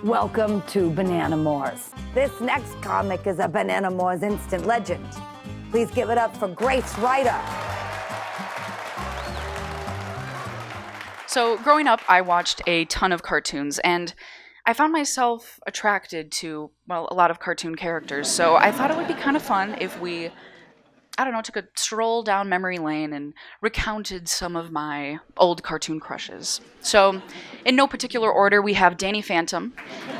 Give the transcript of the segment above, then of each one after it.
Welcome to Bananamores. This next comic is a Bananamores instant legend. Please give it up for Grace Reiter. So growing up, I watched a ton of cartoons, and I found myself attracted to, well, a lot of cartoon characters. So I thought it would be kind of fun if we, took a stroll down memory lane and recounted some of my old cartoon crushes. So, in no particular order, we have Danny Phantom.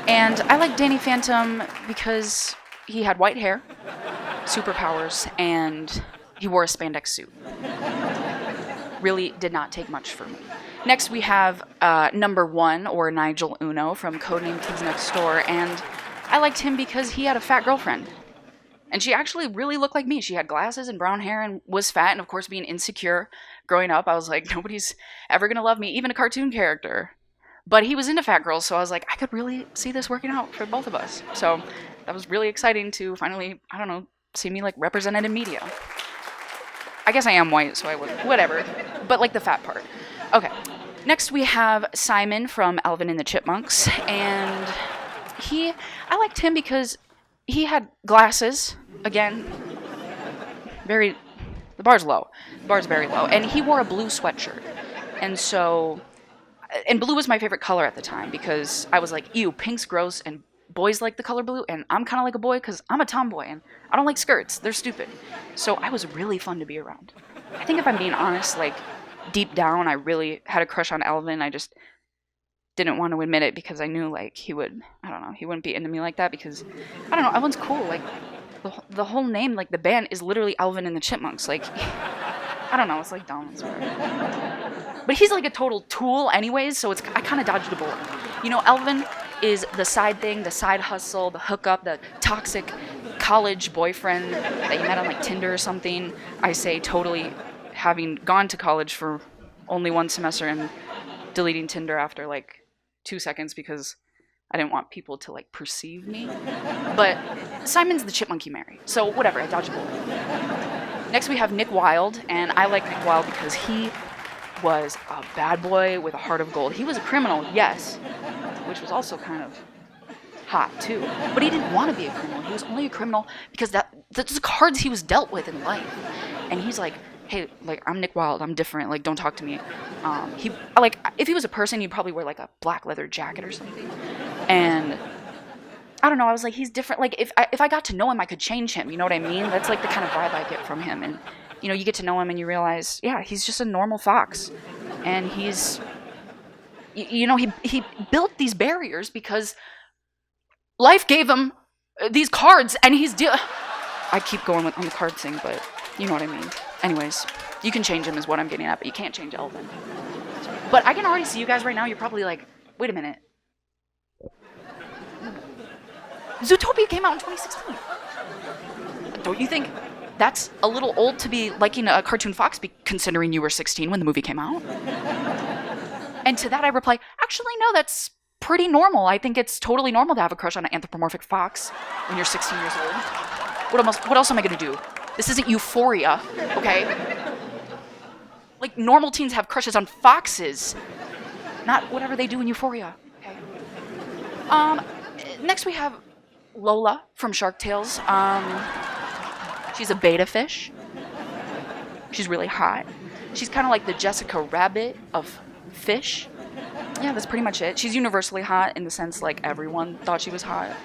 And I like Danny Phantom because he had white hair, superpowers, and he wore a spandex suit. Really did not take much for me. Next, we have number 1, or Nigel Uno, from Codename Kids Next Door. And I liked him because he had a fat girlfriend. And she actually really looked like me. She had glasses and brown hair and was fat. And of course, being insecure growing up, I was like, nobody's ever going to love me, even a cartoon character. But he was into fat girls, so I was like, I could really see this working out for both of us. So that was really exciting to finally, see me like represented in media. I guess I am white, so I would, whatever. But like the fat part. Okay. Next, we have Simon from Alvin and the Chipmunks. And I liked him because he had glasses, again, the bar's low. The bar's very low. And he wore a blue sweatshirt. And blue was my favorite color at the time because I was like, ew, pink's gross and boys like the color blue. And I'm kind of like a boy because I'm a tomboy and I don't like skirts. They're stupid. So I was really fun to be around. I think if I'm being honest, like deep down, I really had a crush on Alvin. I just didn't want to admit it because I knew like he wouldn't be into me like that because, Alvin's cool. Like the whole name, like the band is literally Alvin and the Chipmunks. Like, it's like dumb. It's weird. But he's like a total tool anyways, so I kind of dodged a bullet. Alvin is the side thing, the side hustle, the hookup, the toxic college boyfriend that you met on like Tinder or something. I say totally having gone to college for only one semester and deleting Tinder after like 2 seconds because I didn't want people to like perceive me. But Simon's the chipmunk you marry, so whatever, I dodged a bullet. Next we have Nick Wilde, and I like Nick Wilde because he was a bad boy with a heart of gold. He was a criminal, yes, which was also kind of hot too. But he didn't want to be a criminal. He was only a criminal because that's the cards he was dealt with in life. And he's like, hey, like, I'm Nick Wilde, I'm different, like, don't talk to me. If he was a person, he'd probably wear, like, a black leather jacket or something. And, I was like, he's different. Like, if I got to know him, I could change him, you know what I mean? That's, like, the kind of vibe I get from him. And, you get to know him and you realize, yeah, he's just a normal fox. And he's, he built these barriers because life gave him these cards, and I keep going on the card thing, but you know what I mean. Anyways, you can change him is what I'm getting at, but you can't change Alvin. But I can already see you guys right now. You're probably like, wait a minute. Zootopia came out in 2016. Don't you think that's a little old to be liking a cartoon fox, considering you were 16 when the movie came out? And to that I reply, actually, no, that's pretty normal. I think it's totally normal to have a crush on an anthropomorphic fox when you're 16 years old. What else am I going to do? This isn't Euphoria, okay? Like, normal teens have crushes on foxes, not whatever they do in Euphoria, okay? Next we have Lola from Shark Tales. She's a beta fish. She's really hot. She's kind of like the Jessica Rabbit of fish. Yeah, that's pretty much it. She's universally hot in the sense, like, everyone thought she was hot.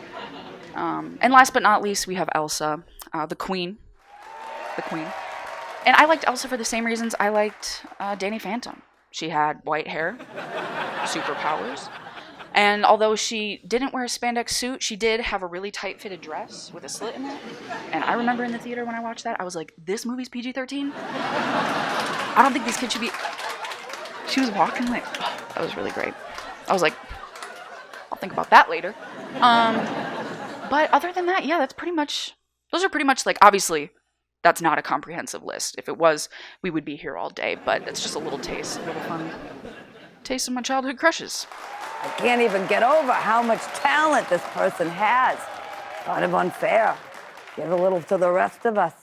And last but not least, we have Elsa, the queen. And I liked Elsa for the same reasons I liked Danny Phantom. She had white hair, superpowers, and although she didn't wear a spandex suit, she did have a really tight-fitted dress with a slit in it. And I remember in the theater when I watched that, I was like, this movie's PG-13? I don't think these kids should be... She was walking like... Oh, that was really great. I was like, I'll think about that later. But other than that, yeah, those are pretty much, like, obviously, that's not a comprehensive list. If it was, we would be here all day, but it's just a little fun taste of my childhood crushes. I can't even get over how much talent this person has. Kind of unfair. Give a little to the rest of us.